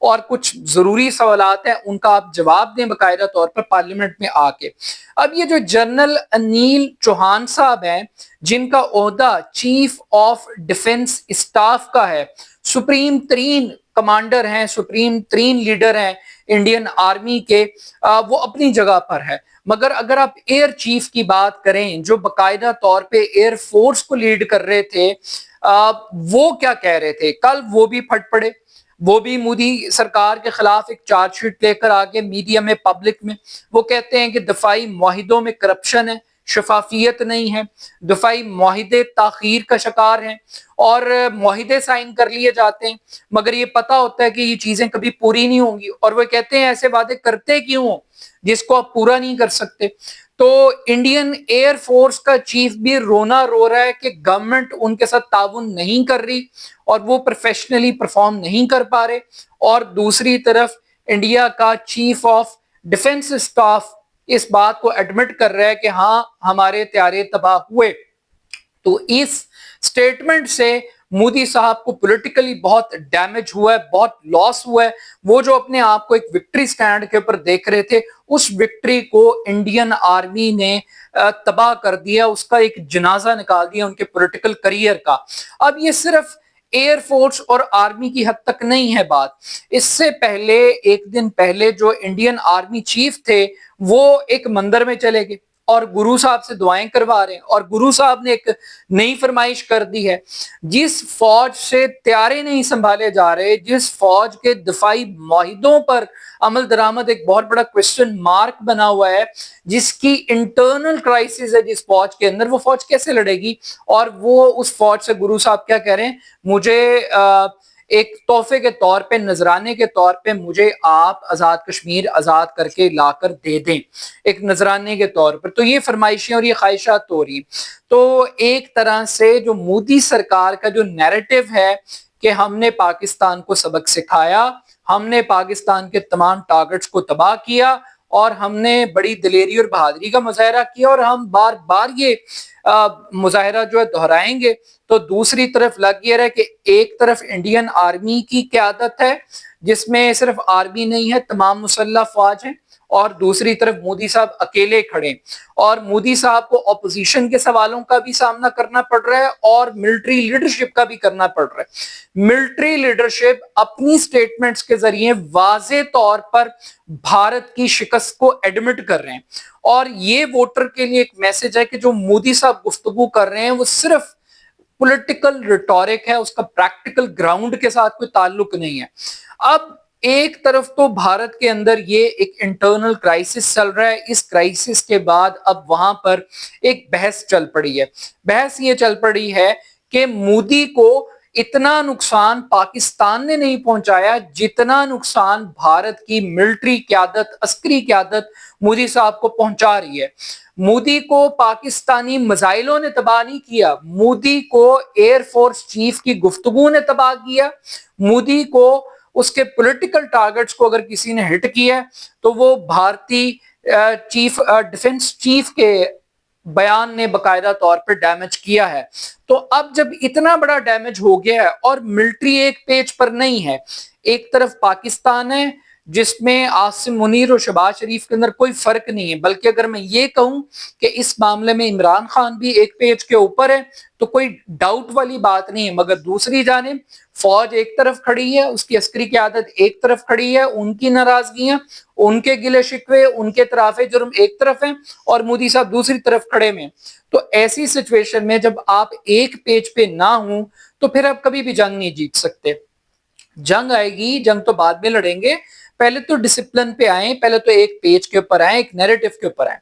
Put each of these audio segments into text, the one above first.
اور کچھ ضروری سوالات ہیں ان کا آپ جواب دیں باقاعدہ طور پر پارلیمنٹ میں آ کے۔ اب یہ جو جنرل انیل چوہان صاحب ہیں جن کا عہدہ چیف آف ڈیفنس اسٹاف کا ہے، سپریم ترین کمانڈر ہیں، سپریم ترین لیڈر ہیں انڈین آرمی کے، وہ اپنی جگہ پر ہے، مگر اگر آپ ایئر چیف کی بات کریں جو باقاعدہ طور پہ ایئر فورس کو لیڈ کر رہے تھے، وہ کیا کہہ رہے تھے کل؟ وہ بھی پھٹ پڑے، وہ بھی مودی سرکار کے خلاف ایک چارج شیٹ لے کر آگے میڈیا میں، پبلک میں وہ کہتے ہیں کہ دفاعی معاہدوں میں کرپشن ہے، شفافیت نہیں ہے، دفاعی معاہدے تاخیر کا شکار ہیں، اور معاہدے سائن کر لیے جاتے ہیں مگر یہ پتا ہوتا ہے کہ یہ چیزیں کبھی پوری نہیں ہوں گی، اور وہ کہتے ہیں ایسے وعدے کرتے کیوں ہو جس کو آپ پورا نہیں کر سکتے۔ تو انڈین ایئر فورس کا چیف بھی رونا رو رہا ہے کہ گورنمنٹ ان کے ساتھ تعاون نہیں کر رہی اور وہ پروفیشنلی پرفارم نہیں کر پا رہے، اور دوسری طرف انڈیا کا چیف آف ڈیفنس اسٹاف اس بات کو ایڈمٹ کر رہا ہے کہ ہاں ہمارے طیارے تباہ ہوئے۔ تو اس سٹیٹمنٹ سے مودی صاحب کو پولیٹیکلی بہت ڈیمیج ہوا ہے، بہت لاس ہوا ہے۔ وہ جو اپنے آپ کو ایک وکٹری سٹینڈ کے اوپر دیکھ رہے تھے، اس وکٹری کو انڈین آرمی نے تباہ کر دیا، اس کا ایک جنازہ نکال دیا ان کے پولیٹیکل کریئر کا۔ اب یہ صرف ایئر فورس اور آرمی کی حد تک نہیں ہے بات، اس سے پہلے ایک دن پہلے جو انڈین آرمی چیف تھے وہ ایک مندر میں چلے گئے اور گرو صاحب سے دعائیں کروا رہے ہیں، اور گرو صاحب نے ایک نئی فرمائش کر دی ہے، جس فوج سے طیارے نہیں سنبھالے جا رہے، جس فوج کے دفاعی معاہدوں پر عمل درآمد ایک بہت بڑا کوسچن مارک بنا ہوا ہے، جس کی انٹرنل کرائسس ہے جس فوج کے اندر، وہ فوج کیسے لڑے گی؟ اور وہ اس فوج سے گرو صاحب کیا کہہ رہے ہیں، مجھے ایک تحفے کے طور پہ، نذرانے کے طور پہ مجھے آپ آزاد کشمیر آزاد کر کے لا کر دے دیں، ایک نذرانے کے طور پر۔ تو یہ فرمائشیں اور یہ خواہشات ہو رہی۔ تو ایک طرح سے جو مودی سرکار کا جو نیریٹو ہے کہ ہم نے پاکستان کو سبق سکھایا، ہم نے پاکستان کے تمام ٹارگٹس کو تباہ کیا، اور ہم نے بڑی دلیری اور بہادری کا مظاہرہ کیا، اور ہم بار بار یہ مظاہرہ جو ہے دہرائیں گے۔ تو دوسری طرف لگ یہ رہا ہے کہ ایک طرف انڈین آرمی کی قیادت ہے جس میں صرف آرمی نہیں ہے، تمام مسلح فوج ہیں، اور دوسری طرف مودی صاحب اکیلے کھڑے، اور مودی صاحب کو اپوزیشن کے سوالوں کا بھی سامنا کرنا پڑ رہا ہے اور ملٹری لیڈرشپ کا بھی کرنا پڑ رہا ہے۔ ملٹری لیڈرشپ اپنی سٹیٹمنٹس کے ذریعے واضح طور پر بھارت کی شکست کو ایڈمٹ کر رہے ہیں، اور یہ ووٹر کے لیے ایک میسج ہے کہ جو مودی صاحب گفتگو کر رہے ہیں وہ صرف پولیٹیکل ریٹورک ہے، اس کا پریکٹیکل گراؤنڈ کے ساتھ کوئی تعلق نہیں ہے۔ اب ایک طرف تو بھارت کے اندر یہ ایک انٹرنل کرائسس چل رہا ہے، اس کرائسس کے بعد اب وہاں پر ایک بحث چل پڑی ہے۔ بحث یہ چل پڑی ہے کہ مودی کو اتنا نقصان پاکستان نے نہیں پہنچایا جتنا نقصان بھارت کی ملٹری قیادت، عسکری قیادت مودی صاحب کو پہنچا رہی ہے۔ مودی کو پاکستانی میزائلوں نے تباہ نہیں کیا، مودی کو ایئر فورس چیف کی گفتگو نے تباہ کیا، مودی کو اس کے پولیٹیکل ٹارگٹس کو اگر کسی نے ہٹ کیا ہے تو وہ بھارتی چیف ڈیفنس چیف کے بیان نے باقاعدہ طور پر ڈیمیج کیا ہے۔ تو اب جب اتنا بڑا ڈیمیج ہو گیا ہے اور ملٹری ایک پیج پر نہیں ہے، ایک طرف پاکستان ہے جس میں عاصم منیر اور شہباز شریف کے اندر کوئی فرق نہیں ہے، بلکہ اگر میں یہ کہوں کہ اس معاملے میں عمران خان بھی ایک پیج کے اوپر ہے تو کوئی ڈاؤٹ والی بات نہیں ہے، مگر دوسری جانب فوج ایک طرف کھڑی ہے، اس کی عسکری قیادت ایک طرف کھڑی ہے، ان کی ناراضگیاں، ان کے گلے شکوے، ان کے اعتراف جرم ایک طرف ہیں، اور مودی صاحب دوسری طرف کھڑے میں۔ تو ایسی سچویشن میں جب آپ ایک پیج پہ نہ ہوں تو پھر آپ کبھی بھی جنگ نہیں جیت سکتے۔ جنگ آئے گی، جنگ تو بعد میں لڑیں گے، پہلے تو ڈسپلن پہ آئیں، پہلے تو ایک پیج کے اوپر آئیں، ایک نیریٹو کے اوپر آئیں۔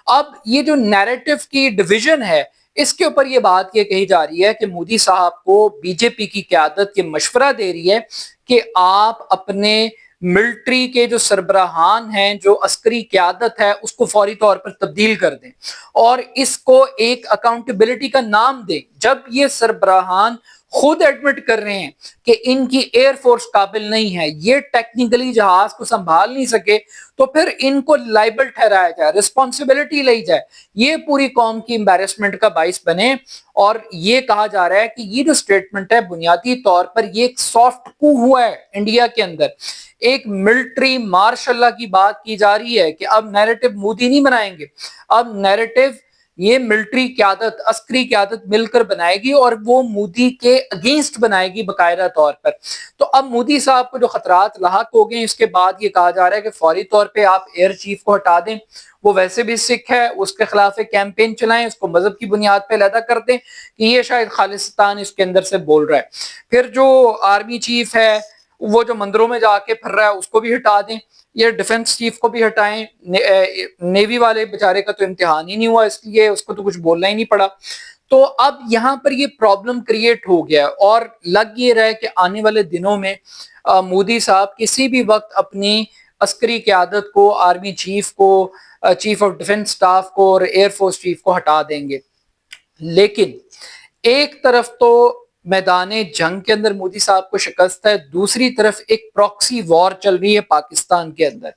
اب یہ جو نیریٹو کی ڈویژن ہے، اس کے اوپر یہ بات یہ کہی جا رہی ہے کہ مودی صاحب کو بی جے پی کی قیادت یہ مشورہ دے رہی ہے کہ آپ اپنے ملٹری کے جو سربراہان ہیں، جو عسکری قیادت ہے، اس کو فوری طور پر تبدیل کر دیں اور اس کو ایک اکاؤنٹیبلٹی کا نام دیں۔ جب یہ سربراہان خود ایڈمٹ کر رہے ہیں کہ ان کی ایئر فورس قابل نہیں ہے, یہ ٹیکنیکلی جہاز کو سنبھال نہیں سکے, تو پھر ان کو لائبل ٹھہرایا جائے, رسپانسبلٹی لی جائے, یہ پوری قوم کی امبیرسمنٹ کا باعث بنے. اور یہ کہا جا رہا ہے کہ یہ جو سٹیٹمنٹ ہے بنیادی طور پر یہ ایک سافٹ کو ہوا ہے انڈیا کے اندر, ایک ملٹری مارش اللہ کی بات کی جا رہی ہے کہ اب نیریٹو مودی نہیں بنائیں گے, اب نیریٹو یہ ملٹری قیادت, عسکری قیادت مل کر بنائے گی اور وہ مودی کے اگینسٹ بنائے گی باقاعدہ طور پر. تو اب مودی صاحب کو جو خطرات لاحق ہو گئے, اس کے بعد یہ کہا جا رہا ہے کہ فوری طور پہ آپ ایئر چیف کو ہٹا دیں, وہ ویسے بھی سکھ ہے, اس کے خلاف ایک کیمپین چلائیں, اس کو مذہب کی بنیاد پہ علیحدہ کر دیں کہ یہ شاید خالصتان اس کے اندر سے بول رہا ہے. پھر جو آرمی چیف ہے وہ جو مندروں میں جا کے پھر رہا ہے اس کو بھی ہٹا دیں, یہ ڈیفنس چیف کو بھی ہٹائیں, نیوی والے بیچارے کا تو امتحان ہی نہیں ہوا اس لیے اس کو تو کچھ بولنا ہی نہیں پڑا. تو اب یہاں پر یہ پرابلم کریٹ ہو گیا اور لگ یہ رہا ہے کہ آنے والے دنوں میں مودی صاحب کسی بھی وقت اپنی عسکری قیادت کو, آرمی چیف کو, چیف آف ڈیفنس سٹاف کو اور ایئر فورس چیف کو ہٹا دیں گے. لیکن ایک طرف تو میدان جنگ کے اندر مودی صاحب کو شکست ہے, دوسری طرف ایک پراکسی وار چل رہی ہے پاکستان کے اندر,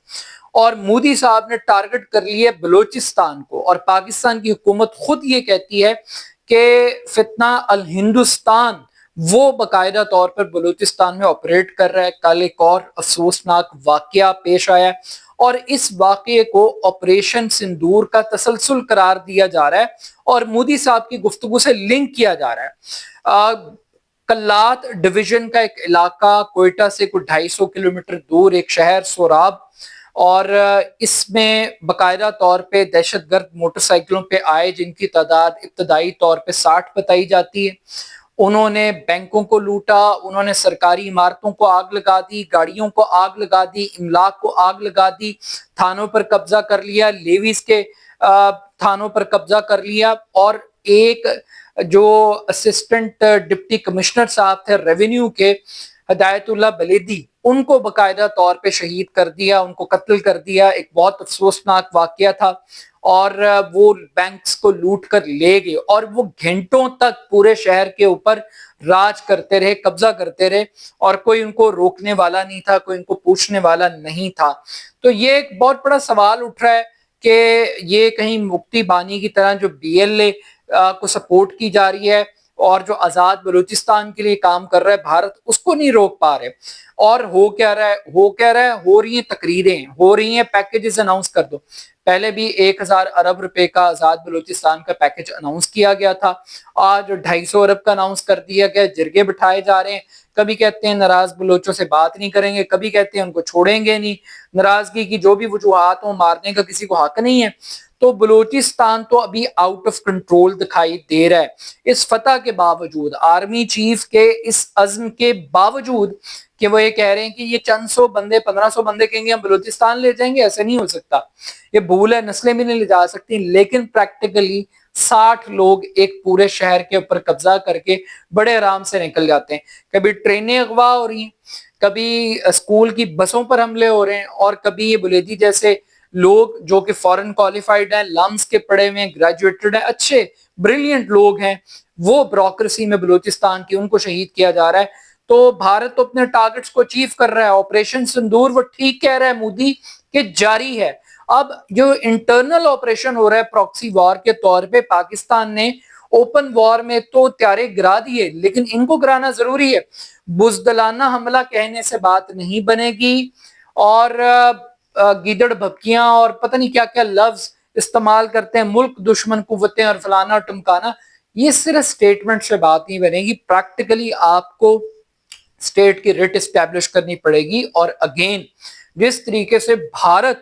اور مودی صاحب نے ٹارگٹ کر لی ہے بلوچستان کو, اور پاکستان کی حکومت خود یہ کہتی ہے کہ فتنہ الہندوستان وہ باقاعدہ طور پر بلوچستان میں آپریٹ کر رہا ہے. کل ایک اور افسوسناک واقعہ پیش آیا اور اس واقعے کو آپریشن سندور کا تسلسل قرار دیا جا رہا ہے اور مودی صاحب کی گفتگو سے لنک کیا جا رہا ہے. کلات ڈویژن کا ایک علاقہ کوئٹہ سے کوئی 250 کلومیٹر دور ایک شہر سوراب, اور اس میں باقاعدہ طور پہ دہشت گرد موٹر سائیکلوں پہ آئے جن کی تعداد ابتدائی طور پہ 60 بتائی جاتی ہے. انہوں نے بینکوں کو لوٹا, انہوں نے سرکاری عمارتوں کو آگ لگا دی, گاڑیوں کو آگ لگا دی, املاک کو آگ لگا دی, تھانوں پر قبضہ کر لیا, لیویز کے تھانوں پر قبضہ کر لیا, اور ایک جو اسسٹنٹ ڈپٹی کمشنر صاحب تھے ریونیو کے, ہدایت اللہ بلیدی, ان کو باقاعدہ طور پہ شہید کر دیا, ان کو قتل کر دیا. ایک بہت افسوسناک واقعہ تھا, اور وہ بینکس کو لوٹ کر لے گئے اور وہ گھنٹوں تک پورے شہر کے اوپر راج کرتے رہے, قبضہ کرتے رہے, اور کوئی ان کو روکنے والا نہیں تھا, کوئی ان کو پوچھنے والا نہیں تھا. تو یہ ایک بہت بڑا سوال اٹھ رہا ہے کہ یہ کہیں مکتی بانی کی طرح جو BLA کو سپورٹ کی جا رہی ہے اور جو آزاد بلوچستان کے لیے کام کر رہا ہے بھارت, اس کو نہیں روک پا رہے. اور ہو کیا رہا ہے, ہو رہی ہیں تقریریں, ہو رہی ہیں پیکیجز اناؤنس کر دو. پہلے بھی 1000 ارب روپے کا آزاد بلوچستان کا پیکیج اناؤنس کیا گیا تھا, آج 250 ارب کا اناؤنس کر دیا گیا. جرگے بٹھائے جا رہے ہیں, کبھی کہتے ہیں ناراض بلوچوں سے بات نہیں کریں گے, کبھی کہتے ہیں ان کو چھوڑیں گے نہیں, ناراضگی کی جو بھی وجوہات ہوں مارنے کا کسی کو حق نہیں ہے. تو بلوچستان تو ابھی آؤٹ آف کنٹرول دکھائی دے رہا ہے. اس فتح کے باوجود, آرمی چیف کے اس عزم کے باوجود کہ وہ یہ کہہ رہے ہیں کہ یہ چند سو بندے 1500 بندے کہیں گے ہم بلوچستان لے جائیں گے, ایسے نہیں ہو سکتا, یہ بھول ہے, نسلیں بھی نہیں لے جا سکتی. لیکن پریکٹیکلی 60 لوگ ایک پورے شہر کے اوپر قبضہ کر کے بڑے آرام سے نکل جاتے ہیں. کبھی ٹرینیں اغوا ہو رہی ہیں, کبھی اسکول کی بسوں پر حملے ہو رہے ہیں, اور کبھی یہ بلیدی جیسے لوگ جو کہ فورن کوالیفائڈ ہیں, لمس کے پڑھے ہوئے ہیں, گریجویٹڈ ہیں, اچھے بریلینٹ لوگ ہیں, وہ بیوروکریسی میں بلوچستان کی, ان کو شہید کیا جا رہا ہے. تو بھارت تو اپنے ٹارگٹس کو اچیو کر رہا ہے. آپریشن سندور وہ ٹھیک کہہ رہا ہے مودی کہ جاری ہے. اب جو انٹرنل آپریشن ہو رہا ہے پراکسی وار کے طور پہ, پاکستان نے اوپن وار میں تو تیارے گرا دیے, لیکن ان کو گرانا ضروری ہے. بزدلانہ حملہ کہنے سے بات نہیں بنے گی, اور گیدڑ بھپکیاں اور پتہ نہیں کیا کیا لفظ استعمال کرتے ہیں, ملک دشمن قوتیں اور فلانا ٹمکانا, یہ صرف سٹیٹمنٹ سے بات نہیں بنے گی. پریکٹیکلی آپ کو سٹیٹ کی ریٹ اسٹیبلش کرنی پڑے گی. اور اگین جس طریقے سے بھارت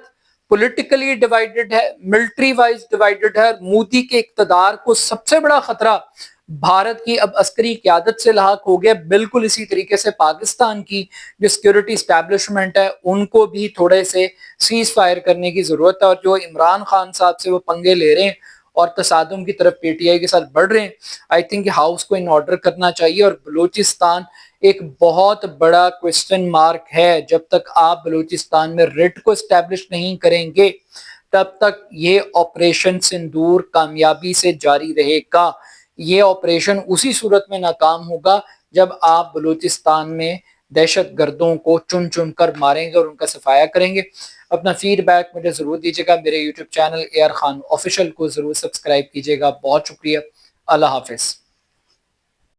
پولیٹیکلی ڈیوائیڈڈ ہے, ملٹری وائز ڈیوائیڈڈ ہے, مودی کے اقتدار کو سب سے بڑا خطرہ بھارت کی اب عسکری قیادت سے لاحق ہو گیا. بالکل اسی طریقے سے پاکستان کی جو سیکورٹی اسٹیبلشمنٹ ہے ان کو بھی تھوڑے سے سیز فائر کرنے کی ضرورت ہے. اور جو عمران خان صاحب سے وہ پنگے لے رہے ہیں اور تصادم کی طرف PTI کے ساتھ بڑھ رہے ہیں, آئی تھنک ہاؤس کو ان آرڈر کرنا چاہیے. اور بلوچستان ایک بہت بڑا کوسچن مارک ہے. جب تک آپ بلوچستان میں ریٹ کو اسٹیبلش نہیں کریں گے تب تک یہ آپریشن سندور کامیابی سے جاری رہے گا. یہ آپریشن اسی صورت میں ناکام ہوگا جب آپ بلوچستان میں دہشت گردوں کو چن چن کر ماریں گے اور ان کا صفایا کریں گے. اپنا فیڈ بیک مجھے ضرور دیجیے گا. میرے YouTube channel AR Khan official کو ضرور سبسکرائب کیجیے گا. بہت شکریہ. اللہ حافظ.